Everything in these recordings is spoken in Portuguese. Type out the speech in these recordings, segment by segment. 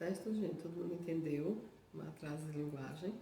Certo, gente? Todo mundo entendeu o atraso de linguagem?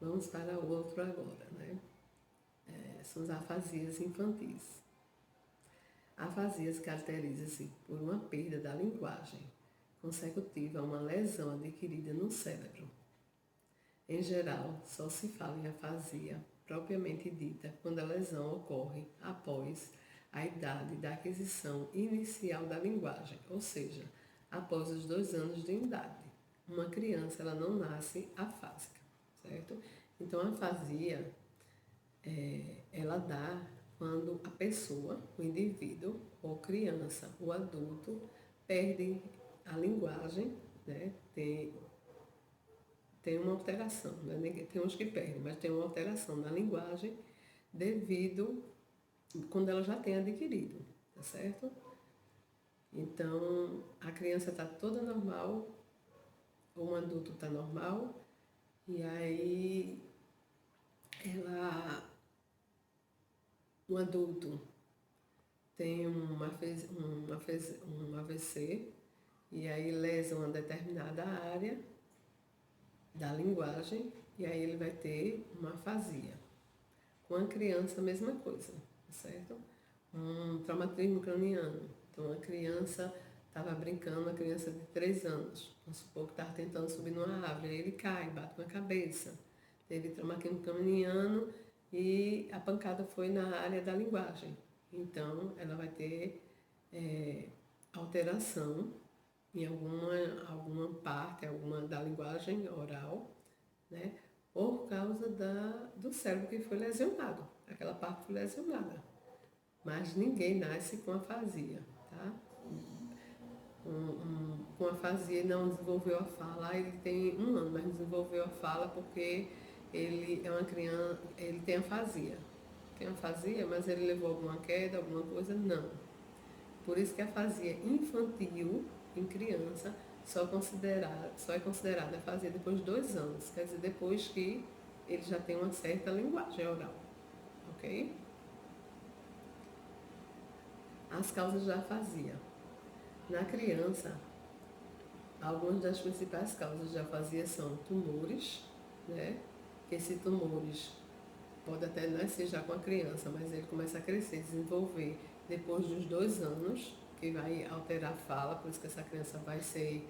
Vamos para o outro agora, né? São as afasias infantis. A afasia se caracteriza-se por uma perda da linguagem consecutiva a uma lesão adquirida no cérebro. Em geral, só se fala em afasia propriamente dita quando a lesão ocorre após a idade da aquisição inicial da linguagem, ou seja, após os 2 anos de idade. Uma criança ela não nasce afásica, certo? Então a afasia ela dá quando a pessoa, o indivíduo, ou criança, o adulto, perde a linguagem, né? Tem uma alteração, né? Tem uns que perdem, mas tem uma alteração na linguagem devido quando ela já tem adquirido, tá certo? Então, a criança está toda normal, ou um adulto está normal, e aí um adulto tem um AVC, e aí lesa uma determinada área da linguagem, e aí ele vai ter uma afasia. Com a criança, a mesma coisa, certo? Um traumatismo craniano. Então, a criança estava brincando, uma criança de 3 anos, vamos supor que estava tentando subir numa árvore, aí ele cai, bate com a cabeça. Teve traumatismo craniano e a pancada foi na área da linguagem. Então, ela vai ter alteração em alguma parte, alguma da linguagem oral, né? Por causa do cérebro que foi lesionado. Aquela parte foi lesionada. Mas ninguém nasce com afasia, tá? Com afasia e não desenvolveu a fala, ele tem 1 ano, mas desenvolveu a fala porque ele é uma criança, ele tem afasia. Tem afasia, mas ele levou alguma queda, alguma coisa? Não. Por isso que a afasia infantil em criança só é considerada afasia depois de 2 anos, quer dizer, depois que ele já tem uma certa linguagem oral, ok? As causas da afasia. Na criança, algumas das principais causas de afasia são tumores, né? Que esses tumores pode até nascer já com a criança, mas ele começa a crescer, desenvolver depois dos 2 anos, que vai alterar a fala, por isso que essa criança vai ser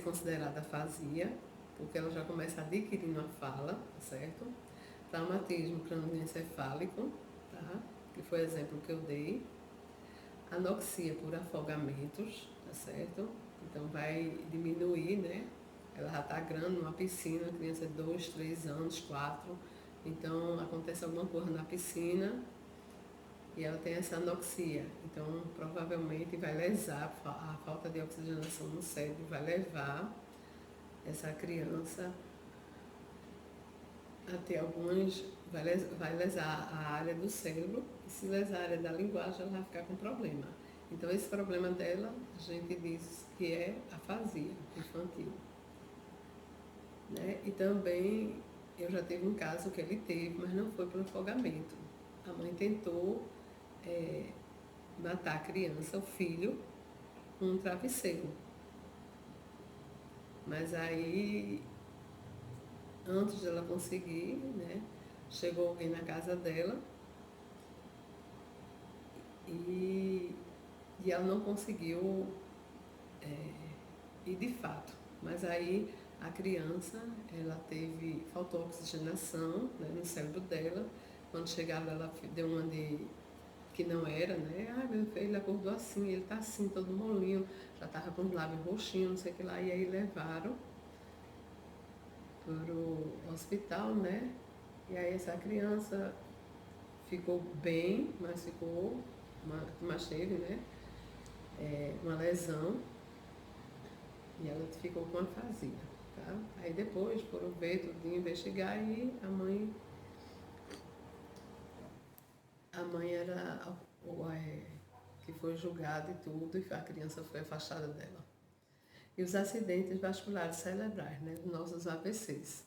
considerada afasia, porque ela já começa adquirindo a fala, certo? Traumatismo crânioencefálico, tá? Que foi o exemplo que eu dei. Anoxia por afogamentos, tá certo? Então vai diminuir, né? Ela já está grande numa piscina, criança de 2, 3 anos, 4. Então acontece alguma coisa na piscina e ela tem essa anoxia. Então provavelmente vai lesar, a falta de oxigenação no cérebro vai levar essa criança a ter vai lesar a área do cérebro, e se lesar a área da linguagem, ela vai ficar com problema. Então, esse problema dela, a gente diz que é afasia infantil. Né? E também, eu já tive um caso que ele teve, mas não foi por afogamento. A mãe tentou matar a criança, o filho, com um travesseiro. Mas aí, antes dela conseguir, né, chegou alguém na casa dela e ela não conseguiu ir de fato. Mas aí a criança, faltou oxigenação, né, no cérebro dela. Quando chegava, ela deu uma de que não era, né? Ah, meu filho acordou assim, ele tá assim, todo molinho, já tava com os lábios roxinhos, não sei o que lá. E aí levaram para o hospital, né? E aí essa criança ficou bem, mas teve, né? Uma lesão e ela ficou com afasia, tá? Aí depois foram ver tudo, investigar e a mãe era que foi julgada e tudo, e a criança foi afastada dela. E os acidentes vasculares cerebrais, né? Os nossos AVCs.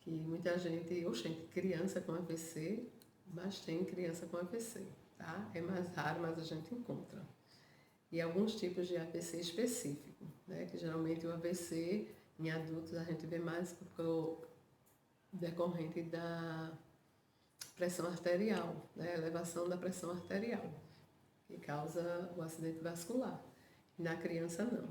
Que muita gente, criança com AVC, mas tem criança com AVC, tá? É mais raro, mas a gente encontra. E alguns tipos de AVC específico. né? Que geralmente o AVC em adultos a gente vê mais decorrente da pressão arterial, né? Elevação da pressão arterial, que causa o acidente vascular. Na criança, não.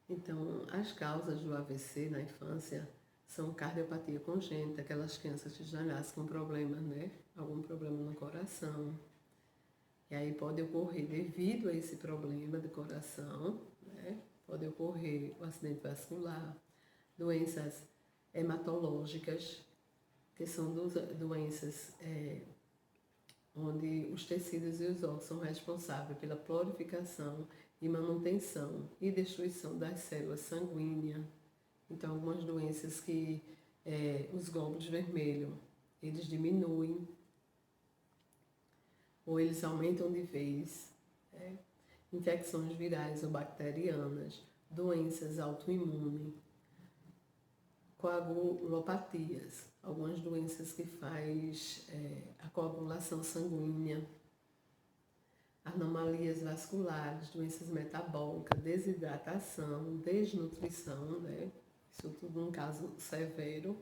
Então, as causas do AVC na infância são cardiopatia congênita, aquelas crianças que já nascem com problemas, né? Algum problema no coração. E aí pode ocorrer, devido a esse problema do coração, né? Pode ocorrer o acidente vascular, doenças hematológicas, que são doenças onde os tecidos e os órgãos são responsáveis pela prolificação e manutenção e destruição das células sanguíneas. Então, algumas doenças que os glóbulos vermelhos, eles diminuem ou eles aumentam de vez, né? Infecções virais ou bacterianas, doenças autoimunes, coagulopatias, algumas doenças que faz a coagulação sanguínea, anomalias vasculares, doenças metabólicas, desidratação, desnutrição, né? Isso tudo um caso severo.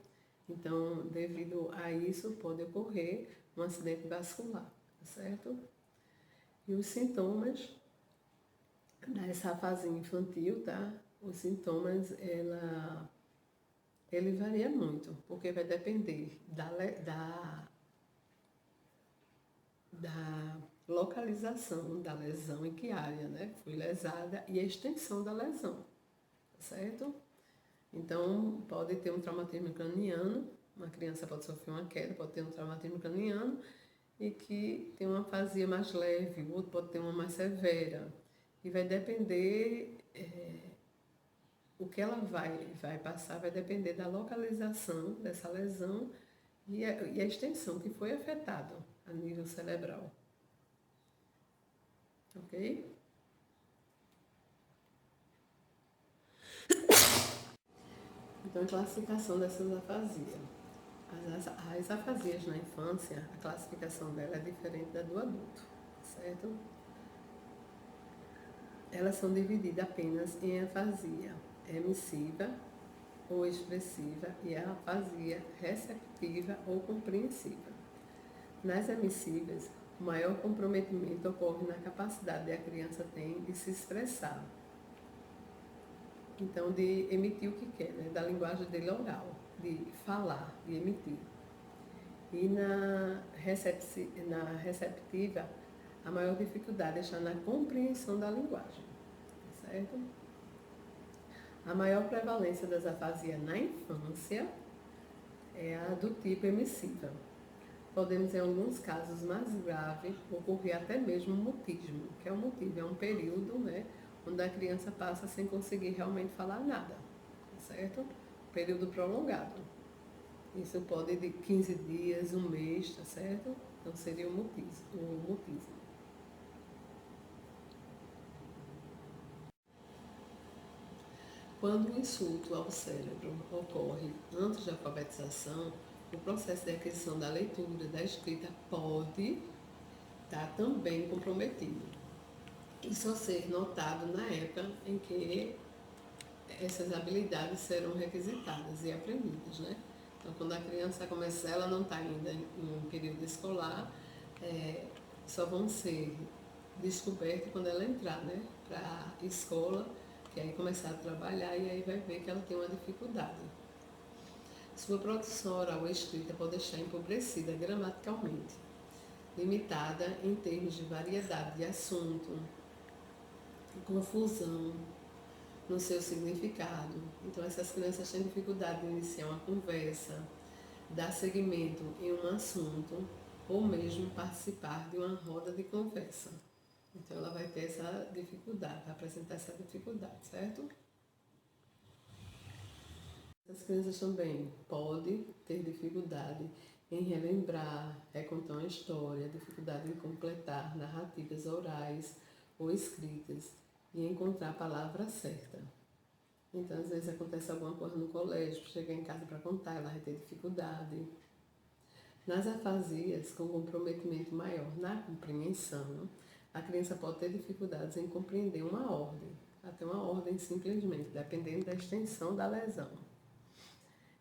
Então, devido a isso, pode ocorrer um acidente vascular, tá certo? E os sintomas dessa afasia infantil, tá? Os sintomas, ele varia muito, porque vai depender da localização da lesão, em que área, né, foi lesada, e a extensão da lesão, tá certo? Então, pode ter um traumatismo craniano, uma criança pode sofrer uma queda, pode ter um traumatismo craniano e que tem uma afasia mais leve, o outro pode ter uma mais severa. E vai depender, o que ela vai passar vai depender da localização dessa lesão e a extensão que foi afetada a nível cerebral. Ok? Então, a classificação dessas afasias. As afasias na infância, a classificação dela é diferente da do adulto, certo? Elas são divididas apenas em afasia emissiva ou expressiva e a afasia receptiva ou compreensiva. Nas emissivas, o maior comprometimento ocorre na capacidade que a criança tem de se expressar. Então, de emitir o que quer, né? Da linguagem dele oral, de falar, de emitir. E na receptiva, a maior dificuldade está na compreensão da linguagem, certo? A maior prevalência das afasias na infância é a do tipo emissiva. Podemos, em alguns casos mais graves, ocorrer até mesmo mutismo, que é o mutismo, é um período, né, onde a criança passa sem conseguir realmente falar nada, certo? Período prolongado. Isso pode ir de 15 dias, um mês, tá certo? Então seria o mutismo. Quando o insulto ao cérebro ocorre antes da alfabetização, o processo de aquisição da leitura, da escrita pode estar também comprometido. Isso a ser notado na época em que essas habilidades serão requisitadas e aprendidas, né? Então, quando a criança começar, ela não está ainda em um período escolar, só vão ser descobertas quando ela entrar, né, para a escola, que aí começar a trabalhar e aí vai ver que ela tem uma dificuldade. Sua produção oral ou escrita pode estar empobrecida gramaticalmente, limitada em termos de variedade de assunto, confusão no seu significado. Então, essas crianças têm dificuldade de iniciar uma conversa, dar seguimento em um assunto ou mesmo participar de uma roda de conversa. Então, ela vai ter essa dificuldade, vai apresentar essa dificuldade, certo? As crianças também podem ter dificuldade em relembrar, recontar uma história, dificuldade em completar narrativas orais ou escritas e encontrar a palavra certa. Então, às vezes acontece alguma coisa no colégio, chega em casa para contar, ela vai ter dificuldade. Nas afasias com comprometimento maior na compreensão, A criança pode ter dificuldades em compreender uma ordem, até uma ordem simplesmente, dependendo da extensão da lesão.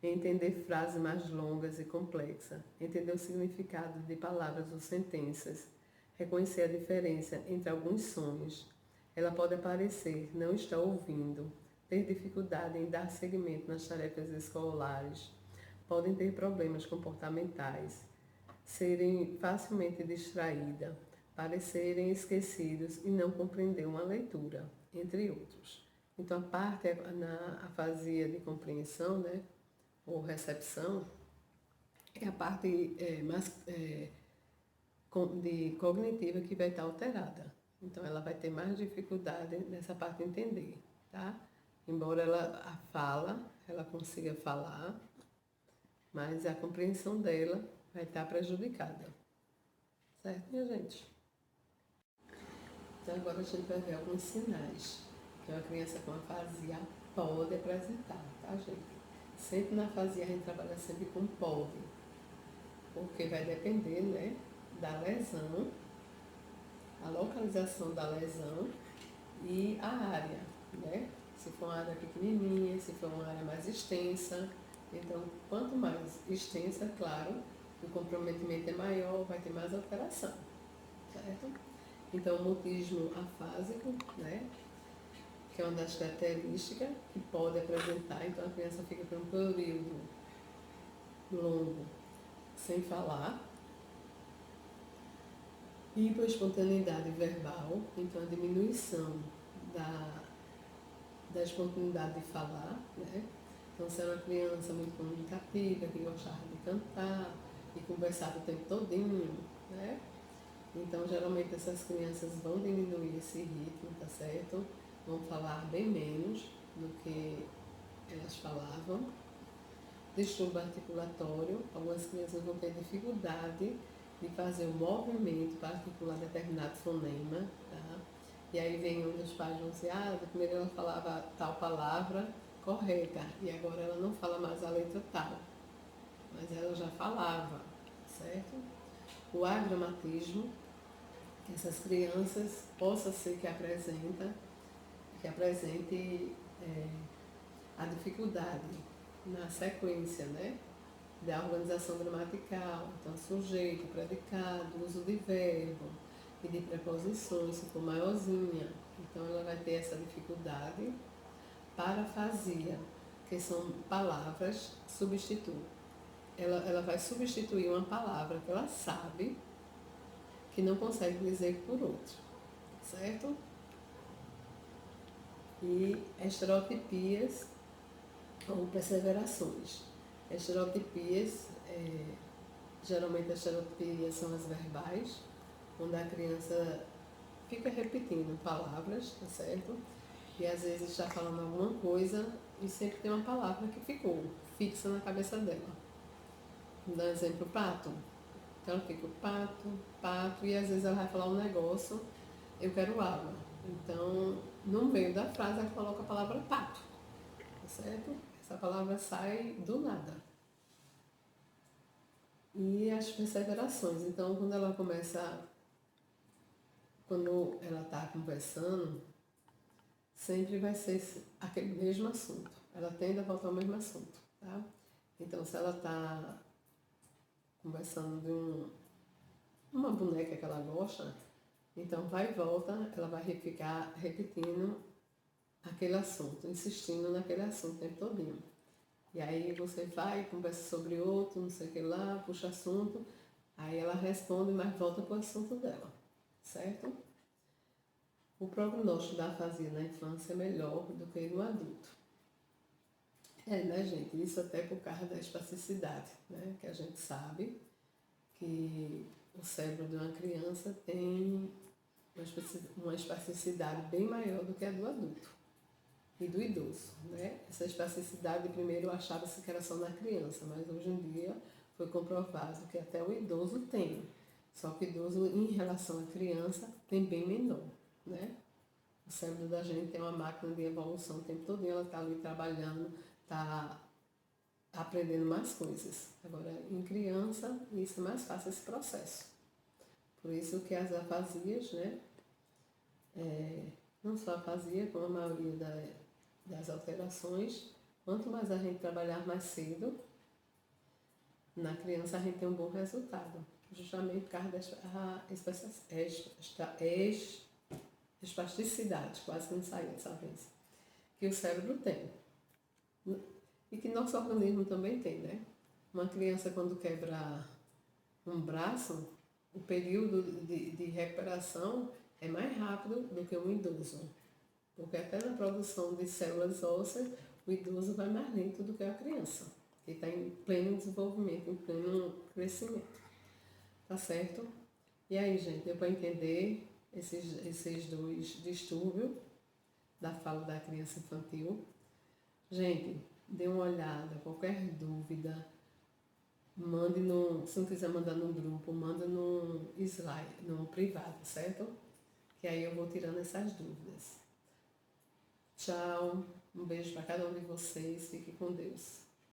Entender frases mais longas e complexas, entender o significado de palavras ou sentenças, reconhecer a diferença entre alguns sons. Ela pode aparecer, não estar ouvindo, ter dificuldade em dar seguimento nas tarefas escolares, podem ter problemas comportamentais, serem facilmente distraídas, parecerem esquecidos e não compreender uma leitura, entre outros. Então, a parte na afasia de compreensão, né, ou recepção, é a parte mais de cognitiva que vai estar alterada. Então, ela vai ter mais dificuldade nessa parte de entender, tá? Embora a fala, ela consiga falar, mas a compreensão dela vai estar prejudicada. Certo, minha gente? Então, agora a gente vai ver alguns sinais que uma criança com afasia pode apresentar, tá, gente? Sempre na afasia a gente trabalha sempre com pode, porque vai depender, né, da lesão, a localização da lesão e a área, né? Se for uma área pequenininha, se for uma área mais extensa. Então, quanto mais extensa, claro, o comprometimento é maior, vai ter mais alteração, certo? Então, o mutismo afásico, né, que é uma das características que pode apresentar. Então, a criança fica por um período longo sem falar. Hipoespontaneidade verbal, então a diminuição da espontaneidade de falar, né? Então, se era uma criança muito comunicativa, que gostava de cantar e conversava o tempo todinho, né? Então, geralmente essas crianças vão diminuir esse ritmo, tá certo? Vão falar bem menos do que elas falavam. Distúrbio articulatório, algumas crianças vão ter dificuldade de fazer o movimento para articular determinado fonema, tá? E aí vem um dos pais vão dizer, primeiro ela falava tal palavra correta e agora ela não fala mais a letra tal, mas ela já falava, certo? O agramatismo, que essas crianças possa ser que apresente a dificuldade na sequência, né, da organização gramatical, então sujeito, predicado, uso de verbo e de preposições, se for maiorzinha. Então ela vai ter essa dificuldade. Parafasia, que são palavras substituto. Ela vai substituir uma palavra que ela sabe que não consegue dizer por outro, certo? E estereotipias ou perseverações. Estereotipias, geralmente as estereotipias são as verbais, onde a criança fica repetindo palavras, tá certo? E às vezes está falando alguma coisa e sempre tem uma palavra que ficou fixa na cabeça dela. Vou dar um exemplo, pato. Então ela fica pato, pato, e às vezes ela vai falar um negócio, eu quero água. Então, no meio da frase ela coloca a palavra pato, tá certo? Essa palavra sai do nada. E as perseverações. Então, quando ela está conversando, sempre vai ser aquele mesmo assunto. Ela tende a voltar ao mesmo assunto, tá? Então, se ela está conversando de uma boneca que ela gosta, então vai e volta, ela vai ficar repetindo aquele assunto, insistindo naquele assunto o tempo todinho. E aí você vai, conversa sobre outro, não sei o que lá, puxa assunto, aí ela responde, mas volta para o assunto dela, certo? O prognóstico da afasia na infância é melhor do que no adulto. Né, gente? Isso até por causa da espasticidade, né? Que a gente sabe que o cérebro de uma criança tem uma espasticidade bem maior do que a do adulto e do idoso, né? Essa espasticidade, primeiro achava-se que era só na criança, mas hoje em dia foi comprovado que até o idoso tem. Só que o idoso, em relação à criança, tem bem menor, né? O cérebro da gente tem uma máquina de evolução o tempo todo, ela está ali trabalhando, está aprendendo mais coisas. Agora, em criança, isso é mais fácil esse processo. Por isso que as afasias, né, não só a afasia, como a maioria das alterações, quanto mais a gente trabalhar mais cedo, na criança a gente tem um bom resultado, justamente por causa espasticidade, quase que não saiu dessa vez, que o cérebro tem. E que nosso organismo também tem, né? Uma criança quando quebra um braço, o período de recuperação é mais rápido do que um idoso. Porque até na produção de células ósseas, o idoso vai mais lento do que a criança, que está em pleno desenvolvimento, em pleno crescimento. Tá certo? E aí, gente, deu para entender esses dois distúrbios da fala da criança infantil? Gente, dê uma olhada, qualquer dúvida, mande no, se não quiser mandar no grupo, manda no slide, no privado, certo? Que aí eu vou tirando essas dúvidas. Tchau, um beijo para cada um de vocês, fique com Deus.